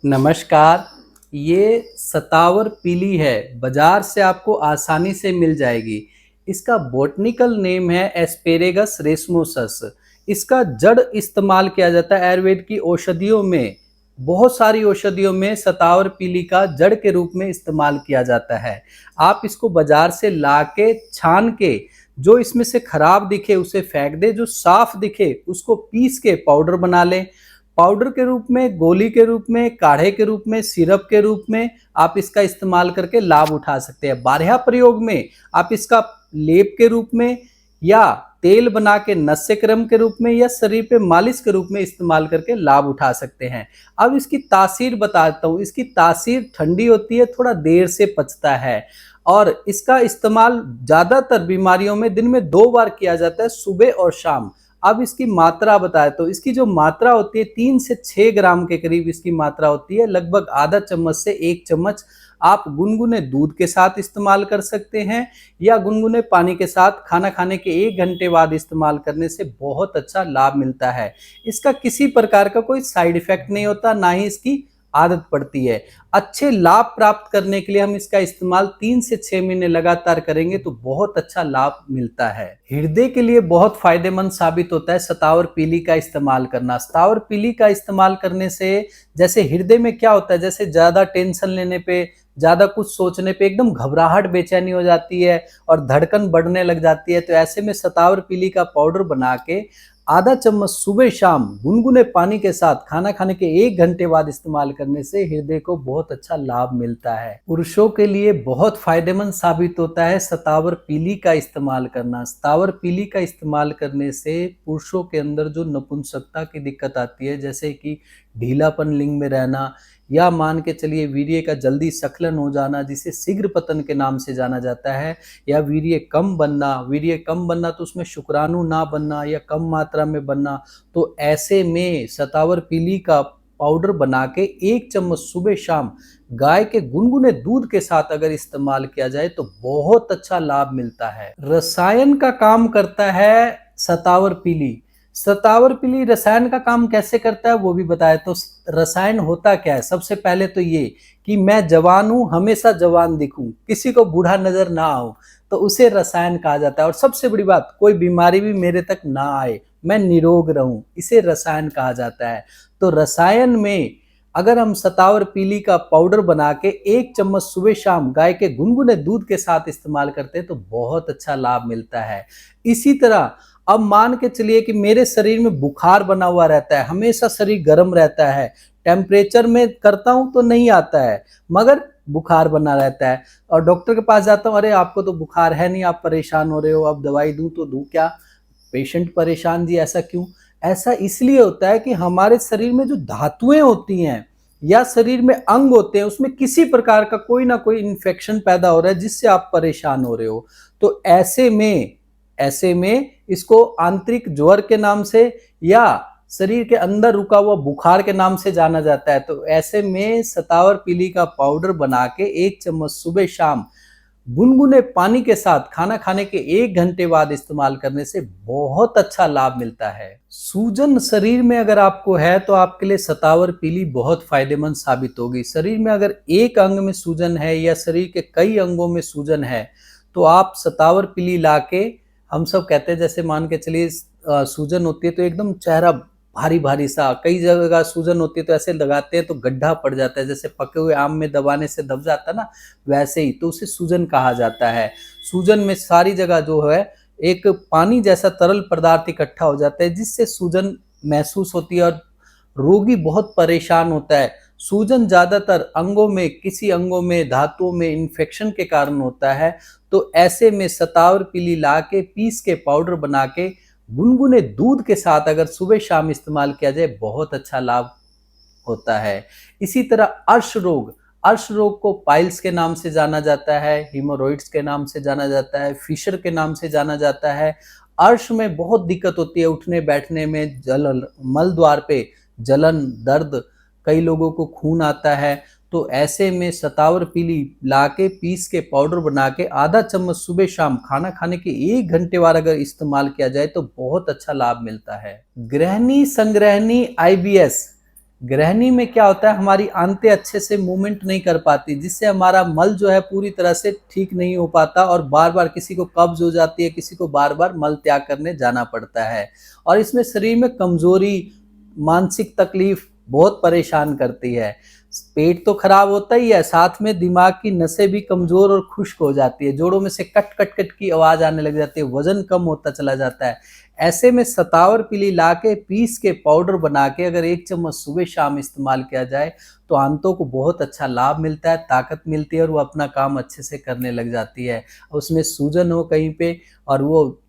नमस्कार। ये सतावर पीली है, बाजार से आपको आसानी से मिल जाएगी। इसका बॉटनिकल नेम है एस्पेरेगस रेसमोसस। इसका जड़ इस्तेमाल किया जाता है आयुर्वेद की औषधियों में। बहुत सारी औषधियों में सतावर पीली का जड़ के रूप में इस्तेमाल किया जाता है। आप इसको बाजार से लाके छान के जो इसमें से खराब दिखे उसे फेंक दे, जो साफ दिखे उसको पीस के पाउडर बना लें। पाउडर के रूप में, गोली के रूप में, काढ़े के रूप में, सिरप के रूप में आप इसका इस्तेमाल करके लाभ उठा सकते हैं। बारहा प्रयोग में आप इसका लेप के रूप में या तेल बना के नस्य क्रम के रूप में या शरीर पे मालिश के रूप में इस्तेमाल करके लाभ उठा सकते हैं। अब इसकी तासीर बताता हूँ। इसकी तासीर ठंडी होती है, थोड़ा देर से पचता है और इसका इस्तेमाल ज्यादातर बीमारियों में दिन में 2 बार किया जाता है, सुबह और शाम। अब इसकी मात्रा बताए तो इसकी जो मात्रा होती है 3 से 6 ग्राम के करीब इसकी मात्रा होती है। लगभग आधा चम्मच से 1 चम्मच आप गुनगुने दूध के साथ इस्तेमाल कर सकते हैं या गुनगुने पानी के साथ खाना खाने के 1 घंटे बाद इस्तेमाल करने से बहुत अच्छा लाभ मिलता है। इसका किसी प्रकार का कोई साइड इफेक्ट नहीं होता, ना ही इसकी आदत पड़ती है। अच्छे लाभ प्राप्त करने के लिए हम इसका इस्तेमाल 3 से 6 महीने लगातार करेंगे तो बहुत अच्छा लाभ मिलता है। हृदय के लिए बहुत फायदेमंद साबित होता है सतावर पीली का इस्तेमाल करना। सतावर पीली का इस्तेमाल करने से जैसे हृदय में क्या होता है, जैसे ज्यादा टेंशन लेने पे, ज्यादा कुछ सोचने पे एकदम घबराहट, बेचैनी हो जाती है और धड़कन बढ़ने लग जाती है। तो ऐसे में सतावर पीली का पाउडर बना के आधा चम्मच सुबह शाम गुनगुने पानी के साथ खाना खाने के 1 घंटे बाद इस्तेमाल करने से हृदय को बहुत अच्छा लाभ मिलता है। पुरुषों के लिए बहुत फायदेमंद साबित होता है सतावर पीली का इस्तेमाल करना। सतावर पीली का इस्तेमाल करने से पुरुषों के अंदर जो नपुंसकता की दिक्कत आती है, जैसे कि ढीलापन लिंग में रहना या मान के चलिए वीर्य का जल्दी स्खलन हो जाना, जिसे शीघ्र पतन के नाम से जाना जाता है, या वीर्य कम बनना तो उसमें शुक्राणु ना बनना या कम मात्रा में बनना, तो ऐसे में सतावर पीली का पाउडर बना के 1 चम्मच सुबह शाम गाय के गुनगुने दूध के साथ अगर इस्तेमाल किया जाए तो बहुत अच्छा लाभ मिलता है। रसायन का काम करता है सतावर पीली। सतावर पीली रसायन का काम कैसे करता है वो भी बताया। तो रसायन होता क्या है, सबसे पहले तो ये कि मैं जवान हूं, हमेशा जवान दिखूं, किसी को बूढ़ा नजर ना आऊं, तो उसे रसायन कहा जाता है। और सबसे बड़ी बात, कोई बीमारी भी मेरे तक ना आए, मैं निरोग रहूं, इसे रसायन कहा जाता है। तो रसायन में अगर हम सतावर पीली का पाउडर बना के 1 चम्मच सुबह शाम गाय के गुनगुने दूध के साथ इस्तेमाल करते हैं तो बहुत अच्छा लाभ मिलता है। इसी तरह अब मान के चलिए कि मेरे शरीर में बुखार बना हुआ रहता है, हमेशा शरीर गर्म रहता है, टेम्परेचर में करता हूं तो नहीं आता है मगर बुखार बना रहता है, और डॉक्टर के पास जाता हूं, अरे आपको तो बुखार है नहीं, आप परेशान हो रहे हो, अब दवाई दूं तो दूं क्या? पेशेंट परेशान, जी ऐसा क्यों? ऐसा इसलिए होता है कि हमारे शरीर में जो धातुएं होती हैं या शरीर में अंग होते हैं उसमें किसी प्रकार का कोई ना कोई इन्फेक्शन पैदा हो रहा है जिससे आप परेशान हो रहे हो। तो ऐसे में इसको आंतरिक ज्वर के नाम से या शरीर के अंदर रुका हुआ बुखार के नाम से जाना जाता है। तो ऐसे में सतावर पीली का पाउडर बना के 1 चम्मच सुबह शाम गुनगुने पानी के साथ खाना खाने के 1 घंटे बाद इस्तेमाल करने से बहुत अच्छा लाभ मिलता है। सूजन शरीर में अगर आपको है तो आपके लिए सतावर पीली बहुत फायदेमंद साबित होगी। शरीर में अगर एक अंग में सूजन है या शरीर के कई अंगों में सूजन है तो आप सतावर पीली लाके, हम सब कहते हैं जैसे मान के चलिए सूजन होती है तो एकदम चेहरा भारी भारी सा, कई जगह सूजन होती है तो ऐसे लगाते हैं तो गड्ढा पड़ जाता है, जैसे पके हुए आम में दबाने से दब जाता है ना, वैसे ही, तो उसे सूजन कहा जाता है। सूजन में सारी जगह जो है एक पानी जैसा तरल पदार्थ इकट्ठा हो जाता है जिससे सूजन महसूस होती है और रोगी बहुत परेशान होता है। सूजन ज्यादातर अंगों में, किसी अंगों में, धातुओं में इन्फेक्शन के कारण होता है। तो ऐसे में सतावर पीली ला के पीस के पाउडर बना के गुनगुने दूध के साथ अगर सुबह शाम इस्तेमाल किया जाए बहुत अच्छा लाभ होता है। इसी तरह अर्श रोग को पाइल्स के नाम से जाना जाता है, हीमोरॉइड्स के नाम से जाना जाता है, फिशर के नाम से जाना जाता है। अर्श में बहुत दिक्कत होती है, उठने बैठने में, जलन, मल द्वार पे जलन, दर्द, कई लोगों को खून आता है। तो ऐसे में सतावर पीली लाके पीस के पाउडर बना के आधा चम्मच सुबह शाम खाना खाने के 1 घंटे बाद अगर इस्तेमाल किया जाए तो बहुत अच्छा लाभ मिलता है। गृहिणी संग्रहणी IBS गृहिणी में क्या होता है, हमारी आंतें अच्छे से मूवमेंट नहीं कर पाती, जिससे हमारा मल जो है पूरी तरह से ठीक नहीं हो पाता और बार-बार किसी को कब्ज़ हो जाती है, किसी को बार-बार मल त्याग करने जाना पड़ता है। और इसमें शरीर में कमज़ोरी, मानसिक तकलीफ बहुत परेशान करती है। पेट तो खराब होता ही है, साथ में दिमाग की नसें भी कमज़ोर और खुश्क हो जाती है, जोड़ों में से कट कट कट की आवाज़ आने लग जाती है, वज़न कम होता चला जाता है। ऐसे में सतावर पीली ला के पीस के पाउडर बना के अगर 1 चम्मच सुबह शाम इस्तेमाल किया जाए तो आंतों को बहुत अच्छा लाभ मिलता है, ताकत मिलती है और वो अपना काम अच्छे से करने लग जाती है। उसमें सूजन हो कहीं पे और वो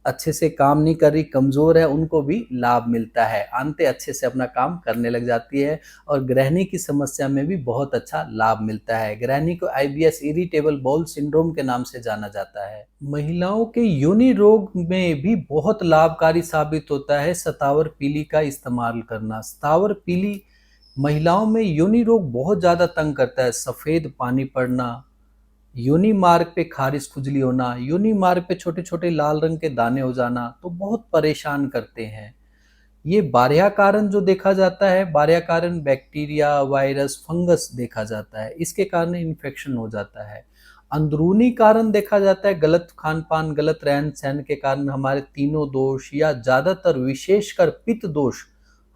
अच्छे से काम नहीं कर रही, कमज़ोर है, उनको भी लाभ मिलता है। आंतें अच्छे से अपना काम करने लग जाती है और गृहिणी की समस्या में भी बहुत अच्छा लाभ मिलता है। गृहिणी को आईबीएस इरिटेबल बाउल सिंड्रोम के नाम से जाना जाता है। महिलाओं के योनि रोग में भी बहुत लाभकारी साबित होता है शतावर पीली का इस्तेमाल करना। शतावर पीली महिलाओं में योनि रोग बहुत ज़्यादा तंग करता है। सफ़ेद पानी पड़ना, योनि मार्ग पे खारिश खुजली होना, योनि मार्ग पे छोटे छोटे लाल रंग के दाने हो जाना तो बहुत परेशान करते हैं। ये बारह कारण जो देखा जाता है, बारह कारण बैक्टीरिया, वायरस, फंगस देखा जाता है, इसके कारण इन्फेक्शन हो जाता है। अंदरूनी कारण देखा जाता है, गलत खान पान, गलत रहन सहन के कारण हमारे तीनों दोष या ज़्यादातर विशेषकर पित्त दोष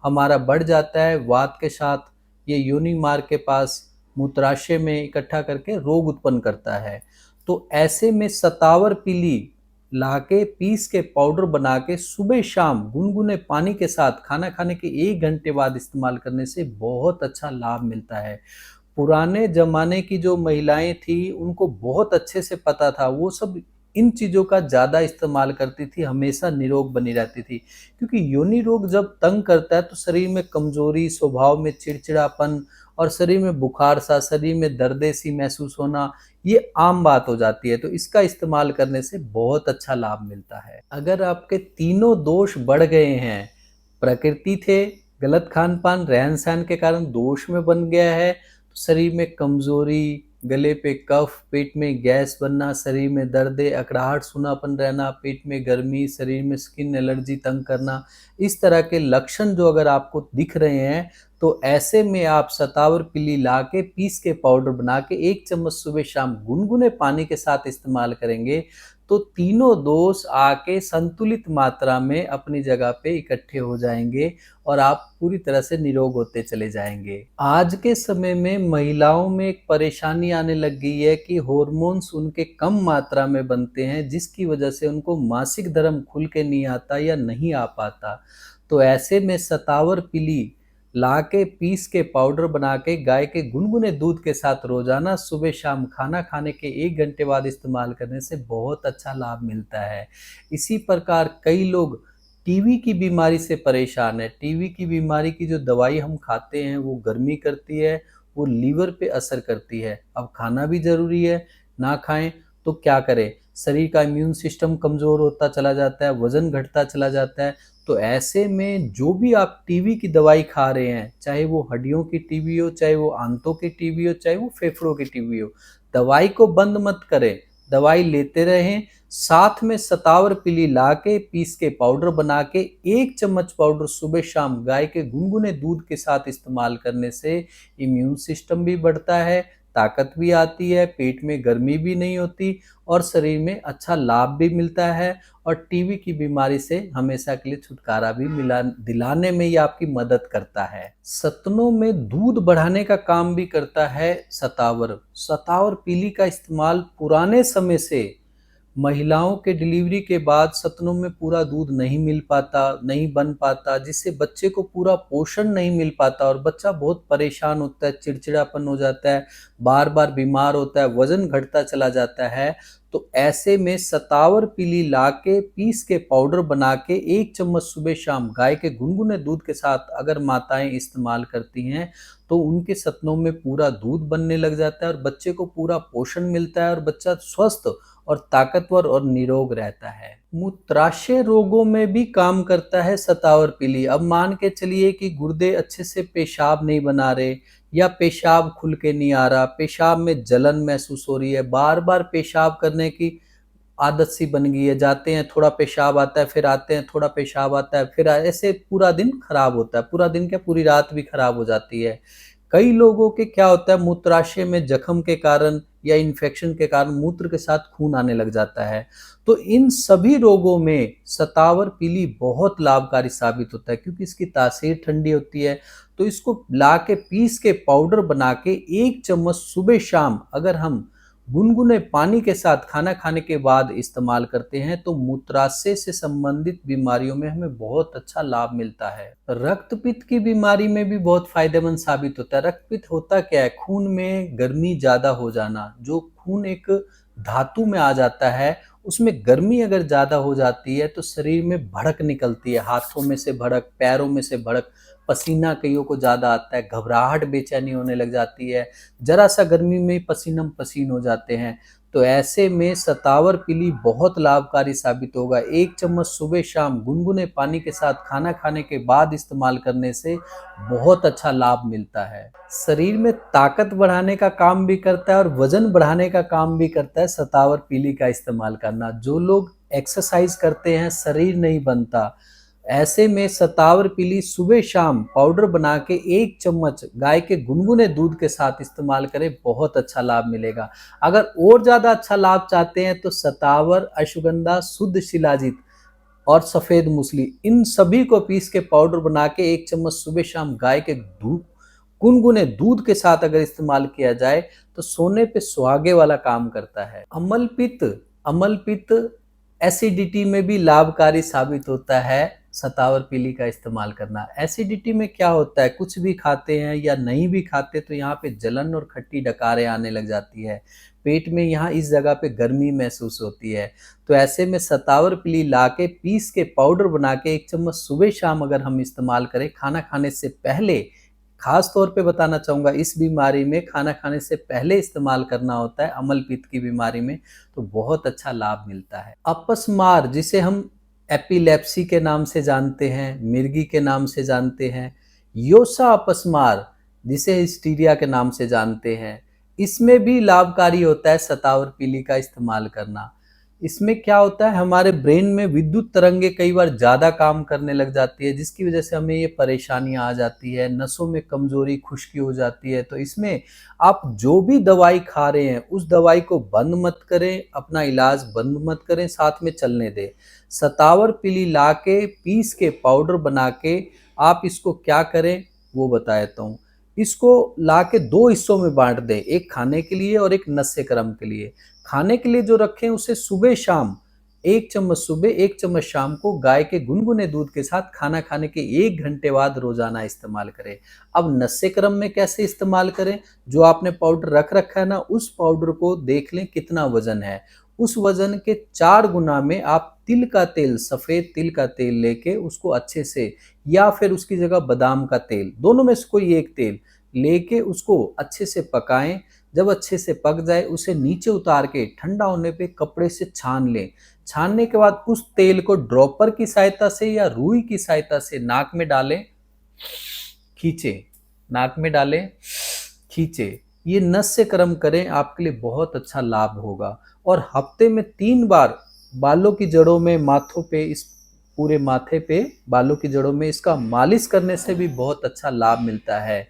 हमारा बढ़ जाता है। वात के साथ ये योनि मार्ग के पास मूत्राशय में इकट्ठा करके रोग उत्पन्न करता है। तो ऐसे में शतावर पीली लाके पीस के पाउडर बना के सुबह शाम गुनगुने पानी के साथ खाना खाने के 1 घंटे बाद इस्तेमाल करने से बहुत अच्छा लाभ मिलता है। पुराने ज़माने की जो महिलाएँ थी, उनको बहुत अच्छे से पता था, वो सब इन चीज़ों का ज़्यादा इस्तेमाल करती थी, हमेशा निरोग बनी रहती थी। क्योंकि योनि रोग जब तंग करता है तो शरीर में कमज़ोरी, स्वभाव में चिड़चिड़ापन और शरीर में बुखार सा, शरीर में दर्दें सी महसूस होना, ये आम बात हो जाती है। तो इसका इस्तेमाल करने से बहुत अच्छा लाभ मिलता है। अगर आपके तीनों दोष बढ़ गए हैं, प्रकृति थे, गलत खान-पान, रहन-सहन के कारण दोष में बन गया है, तो शरीर में कमज़ोरी, गले पे कफ, पेट में गैस बनना, शरीर में दर्दें, अकड़ाहट, सूनापन रहना, पेट में गर्मी, शरीर में स्किन एलर्जी तंग करना, इस तरह के लक्षण जो अगर आपको दिख रहे हैं, तो ऐसे में आप शतावर पीली ला के पीस के पाउडर बना के 1 चम्मच सुबह शाम गुनगुने पानी के साथ इस्तेमाल करेंगे, तो तीनों दोष आके संतुलित मात्रा में अपनी जगह पे इकट्ठे हो जाएँगे और आप पूरी तरह से निरोग होते चले जाएँगे। आज के समय में महिलाओं में एक परेशानी आने लग गई है कि हॉर्मोन्स उनके कम मात्रा में बनते हैं, जिसकी वजह से उनको मासिक धर्म खुल के नहीं आता या नहीं आ पाता। तो ऐसे में शतावर पीली ला के पीस के पाउडर बना के गाय के गुनगुने दूध के साथ रोजाना सुबह शाम खाना खाने के 1 घंटे बाद इस्तेमाल करने से बहुत अच्छा लाभ मिलता है। इसी प्रकार कई लोग टीबी की बीमारी से परेशान है। टीबी की बीमारी की जो दवाई हम खाते हैं वो गर्मी करती है, वो लीवर पे असर करती है। अब खाना भी ज़रूरी है, ना खाएं तो क्या करें? शरीर का इम्यून सिस्टम कमज़ोर होता चला जाता है, वज़न घटता चला जाता है। तो ऐसे में जो भी आप टीबी की दवाई खा रहे हैं, चाहे वो हड्डियों की टीबी हो, चाहे वो आंतों की टीबी हो, चाहे वो फेफड़ों की टीबी हो, दवाई को बंद मत करें, दवाई लेते रहें। साथ में शतावर पीली ला के पीस के पाउडर बना के 1 चम्मच पाउडर सुबह शाम गाय के गुनगुने दूध के साथ इस्तेमाल करने से इम्यून सिस्टम भी बढ़ता है, ताकत भी आती है, पेट में गर्मी भी नहीं होती और शरीर में अच्छा लाभ भी मिलता है और टीबी की बीमारी से हमेशा के लिए छुटकारा भी मिला दिलाने में ये आपकी मदद करता है। सतनों में दूध बढ़ाने का काम भी करता है शतावर। शतावर पीली का इस्तेमाल पुराने समय से महिलाओं के डिलीवरी के बाद सतनों में पूरा दूध नहीं मिल पाता, नहीं बन पाता, जिससे बच्चे को पूरा पोषण नहीं मिल पाता और बच्चा बहुत परेशान होता है, चिड़चिड़ापन हो जाता है, बार-बार बीमार होता है, वज़न घटता चला जाता है। तो ऐसे में शतावर पीली ला के पीस के पाउडर बना के 1 चम्मच सुबह शाम गाय के गुनगुने दूध के साथ अगर माताएँ इस्तेमाल करती हैं, तो उनके सतनों में पूरा दूध बनने लग जाता है और बच्चे को पूरा पोषण मिलता है और बच्चा स्वस्थ और ताकतवर और निरोग रहता है। मूत्राशय रोगों में भी काम करता है शतावर पीली। अब मान के चलिए कि गुर्दे अच्छे से पेशाब नहीं बना रहे या पेशाब खुल के नहीं आ रहा, पेशाब में जलन महसूस हो रही है, बार-बार पेशाब करने की आदत सी बन गई है, जाते हैं थोड़ा पेशाब आता है, फिर आते हैं थोड़ा पेशाब आता है, फिर ऐसे पूरा दिन खराब होता है, पूरा दिन क्या पूरी रात भी खराब हो जाती है। कई लोगों के क्या होता है, मूत्राशय में जख्म के कारण या इन्फेक्शन के कारण मूत्र के साथ खून आने लग जाता है। तो इन सभी रोगों में शतावर पीली बहुत लाभकारी साबित होता है, क्योंकि इसकी तासीर ठंडी होती है। तो इसको ला के पीस के पाउडर बना के 1 चम्मच सुबह शाम अगर हम गुनगुने पानी के साथ खाना खाने के बाद इस्तेमाल करते हैं तो मूत्राशय से संबंधित बीमारियों में हमें बहुत अच्छा लाभ मिलता है। रक्तपित्त की बीमारी में भी बहुत फायदेमंद साबित होता है। रक्तपित्त होता क्या है? खून में गर्मी ज्यादा हो जाना। जो खून एक धातु में आ जाता है, उसमें गर्मी अगर ज्यादा हो जाती है तो शरीर में भड़क निकलती है, हाथों में से भड़क, पैरों में से भड़क, पसीना कईयों को ज्यादा आता है, घबराहट, बेचैनी होने लग जाती है, जरा सा गर्मी में पसीनम पसीन हो जाते हैं। तो ऐसे में शतावर पीली बहुत लाभकारी साबित होगा। 1 चम्मच सुबह शाम गुनगुने पानी के साथ खाना खाने के बाद इस्तेमाल करने से बहुत अच्छा लाभ मिलता है। शरीर में ताकत बढ़ाने का काम भी करता है और वजन बढ़ाने का काम भी करता है शतावर पीली का इस्तेमाल करना। जो लोग एक्सरसाइज करते हैं, शरीर नहीं बनता, ऐसे में शतावर पीली सुबह शाम पाउडर बना के 1 चम्मच गाय के गुनगुने दूध के साथ इस्तेमाल करें, बहुत अच्छा लाभ मिलेगा। अगर और ज़्यादा अच्छा लाभ चाहते हैं तो शतावर, अश्वगंधा, शुद्ध शिलाजीत और सफ़ेद मूसली, इन सभी को पीस के पाउडर बना के 1 चम्मच सुबह शाम गाय के दूध गुनगुने दूध के साथ अगर इस्तेमाल किया जाए तो सोने पे सुहागे वाला काम करता है। अमलपित्त एसिडिटी में भी लाभकारी साबित होता है शतावर पीली का इस्तेमाल करना। एसिडिटी में क्या होता है, कुछ भी खाते हैं या नहीं भी खाते तो यहाँ पे जलन और खट्टी डकारें आने लग जाती है, पेट में यहाँ इस जगह पे गर्मी महसूस होती है। तो ऐसे में शतावर पीली ला के पीस के पाउडर बना के 1 चम्मच सुबह शाम अगर हम इस्तेमाल करें खाना खाने से पहले, खास तौर पे बताना चाहूँगा इस बीमारी में खाना खाने से पहले इस्तेमाल करना होता है, अमलपित्त की बीमारी में, तो बहुत अच्छा लाभ मिलता है। अपस्मार, जिसे हम एपिलेप्सी के नाम से जानते हैं, मिर्गी के नाम से जानते हैं, योसा अपस्मार जिसे हिस्टीरिया के नाम से जानते हैं, इसमें भी लाभकारी होता है शतावर पीली का इस्तेमाल करना। इसमें क्या होता है, हमारे ब्रेन में विद्युत तरंगे कई बार ज़्यादा काम करने लग जाती है, जिसकी वजह से हमें ये परेशानियां आ जाती है, नसों में कमजोरी, खुश्की हो जाती है। तो इसमें आप जो भी दवाई खा रहे हैं उस दवाई को बंद मत करें, अपना इलाज बंद मत करें, साथ में चलने दें। शतावर पीली ला के पीस के पाउडर बना के आप इसको क्या करें वो बता देता हूँ। इसको ला के 2 हिस्सों में बांट दें, एक खाने के लिए और एक नस्य क्रम के लिए। खाने के लिए जो रखें उसे सुबह शाम 1 चम्मच सुबह 1 चम्मच शाम को गाय के गुनगुने दूध के साथ खाना खाने के 1 घंटे बाद रोजाना इस्तेमाल करें। अब नस्य क्रम में कैसे इस्तेमाल करें, जो आपने पाउडर रख रखा है ना, उस पाउडर को देख लें कितना वजन है, उस वजन के 4 गुना में आप तिल का तेल, सफेद तिल का तेल लेके उसको अच्छे से, या फिर उसकी जगह बादाम का तेल, दोनों में से कोई एक तेल लेके उसको अच्छे से पकाएं। जब अच्छे से पक जाए उसे नीचे उतार के ठंडा होने पे कपड़े से छान लें। छानने के बाद उस तेल को ड्रॉपर की सहायता से या रुई की सहायता से नाक में डालें, खींचे, नाक में डालें, खींचे। ये नस्य क्रम करें, आपके लिए बहुत अच्छा लाभ होगा। और हफ्ते में 3 बार बालों की जड़ों में, माथों पे, इस पूरे माथे पे बालों की जड़ों में इसका मालिश करने से भी बहुत अच्छा लाभ मिलता है।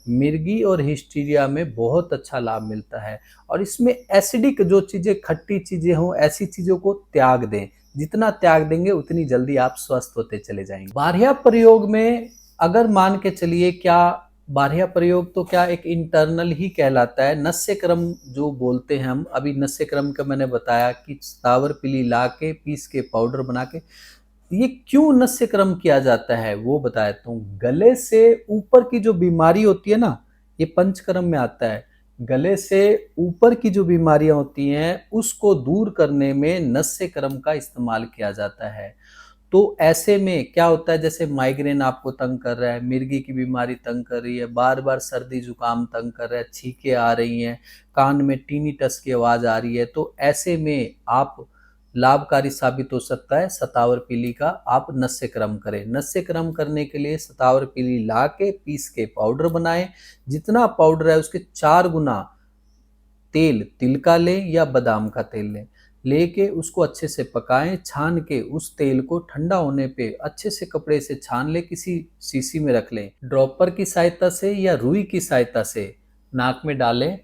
मिर्गी और हिस्टीरिया में बहुत अच्छा लाभ मिलता है। और इसमें एसिडिक जो चीज़ें, खट्टी चीज़ें हों, ऐसी चीज़ों को त्याग दें। जितना त्याग देंगे उतनी जल्दी आप स्वस्थ होते चले जाएंगे। बाह्य प्रयोग में अगर मान के चलिए, क्या बाह्य प्रयोग तो क्या एक इंटरनल ही कहलाता है। नस्य क्रम जो बोलते हैं हम, अभी नस्य क्रम का मैंने बताया कि शतावर पीली ला के पीस के पाउडर बना के, ये क्यों नस्य क्रम किया जाता है वो बता देता हूँ। गले से ऊपर की जो बीमारी होती है ना, ये पंचकर्म में आता है। गले से ऊपर की जो बीमारियां होती हैं उसको दूर करने में नस्य क्रम का इस्तेमाल किया जाता है। तो ऐसे में क्या होता है, जैसे माइग्रेन आपको तंग कर रहा है, मिर्गी की बीमारी तंग कर रही है, बार बार सर्दी जुकाम तंग कर रहा है, छींके आ रही हैं, कान में टिनिटस की आवाज आ रही है, तो ऐसे में आप लाभकारी साबित हो सकता है शतावर पीली का। आप नस्य क्रम करें। नस्य क्रम करने के लिए शतावर पीली ला के पीस के पाउडर बनाएं। जितना पाउडर है उसके 4 गुना तेल तिल का लें या बादाम का तेल लें। लेके उसको अच्छे से पकाएं, छान के उस तेल को ठंडा होने पे अच्छे से कपड़े से छान ले, किसी शीशी में रख लें। ड्रॉपर की सहायता से या रुई की सहायता से नाक में डालें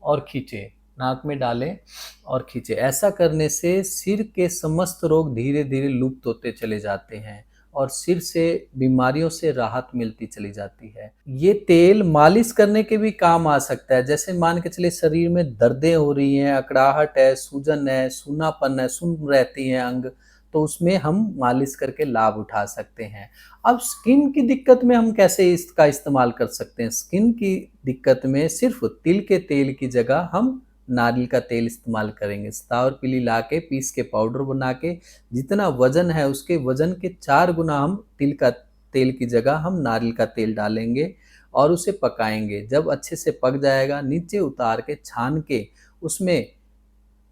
और खींचे, नाक में डालें और खींचे। ऐसा करने से सिर के समस्त रोग धीरे धीरे लुप्त होते चले जाते हैं और सिर से बीमारियों से राहत मिलती चली जाती है। ये तेल मालिश करने के भी काम आ सकता है। जैसे मान के चलिए शरीर में दर्दें हो रही हैं, अकड़ाहट है, सूजन है, सूनापन है, सुन्न रहती है अंग, तो उसमें हम मालिश करके लाभ उठा सकते हैं। अब स्किन की दिक्कत में हम कैसे इसका इस्तेमाल कर सकते हैं? स्किन की दिक्कत में सिर्फ तिल के तेल की जगह हम नारियल का तेल इस्तेमाल करेंगे। सतावर पीली ला के पीस के पाउडर बना के जितना वजन है उसके वजन के 4 गुना हम तिल का तेल की जगह हम नारियल का तेल डालेंगे और उसे पकाएंगे। जब अच्छे से पक जाएगा, नीचे उतार के छान के उसमें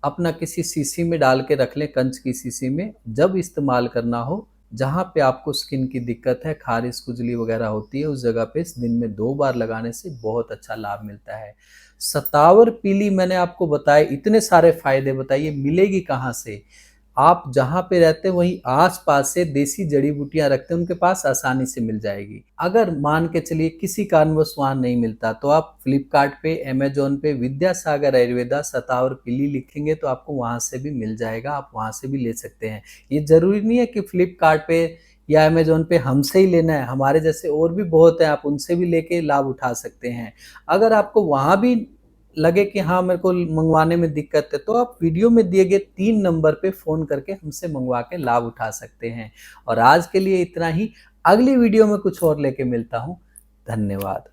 अपना किसी शीशी में डाल के रख लें, कंच की शीशी में। जब इस्तेमाल करना हो, जहाँ पे आपको स्किन की दिक्कत है, खारिश खुजली वगैरह होती है, उस जगह पे दिन में 2 बार लगाने से बहुत अच्छा लाभ मिलता है। सतावर पीली मैंने आपको बताए, इतने सारे फायदे बताइए मिलेगी कहाँ से? आप जहाँ पे रहते हैं वहीं आस-पास से देसी जड़ी-बूटियाँ रखते हैं, उनके पास आसानी से मिल जाएगी। अगर मान के चलिए किसी कारणवश वहाँ नहीं मिलता, तो आप फ्लिपकार्ट पे, अमेज़न पे विद्यासागर आयुर्वेदा शतावर पीली लिखेंगे तो आपको वहाँ से भी मिल जाएगा, आप वहाँ से भी ले सकते हैं। ये ज़रूरी नहीं है कि फ्लिपकार्ट पे या अमेज़न पे हमसे ही लेना है, हमारे जैसे और भी बहुत हैं, आप उनसे भी लेके लाभ उठा सकते हैं। अगर आपको वहाँ भी लगे कि हाँ मेरे को मंगवाने में दिक्कत है, तो आप वीडियो में दिए गए 3 नंबर पे फ़ोन करके हमसे मंगवा के लाभ उठा सकते हैं। और आज के लिए इतना ही, अगली वीडियो में कुछ और लेके मिलता हूँ। धन्यवाद।